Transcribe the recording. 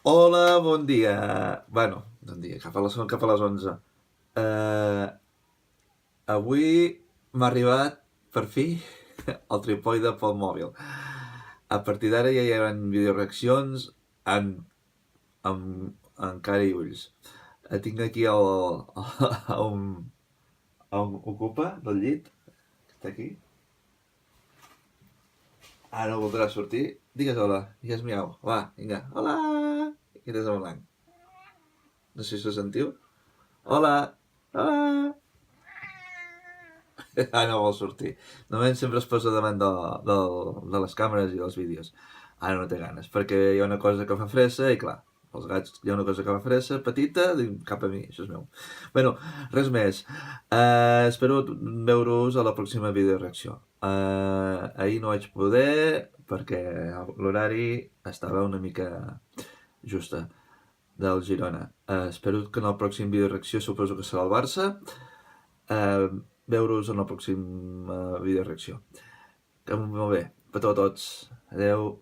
Hola, bon dia. Bueno, bon dia, cap a les 11. Eh, Avui m'ha arribat, per fi, el tripoide pel mòbil. A partir d'ara ja hi haurà videoreaccions en cara i ulls. Tinc aquí on ocupa del llit, que està aquí. Ara voldrà sortir. Digues hola, digues miau. Va, vinga, hola! I des en blanc. No sé si ho sentiu. Hola! Hola! Ah, no vol sortir. Normalment sempre es posa davant de les càmeres i dels vídeos. Ara no té ganes, perquè hi ha una cosa que fa fressa i clar, els gats hi ha una cosa que fa fressa, petita, dic, cap a mi, això és meu. Bueno, res més. Espero veure-us a la pròxima videoreacció. Ahir no vaig poder perquè l'horari estava una mica justa del Girona. Espero que en el pròxim videoreacció suposo que serà el Barça. Eh, Veure-us en la pròxima videoreacció. Que molt bé. Petó a tots. Adeu.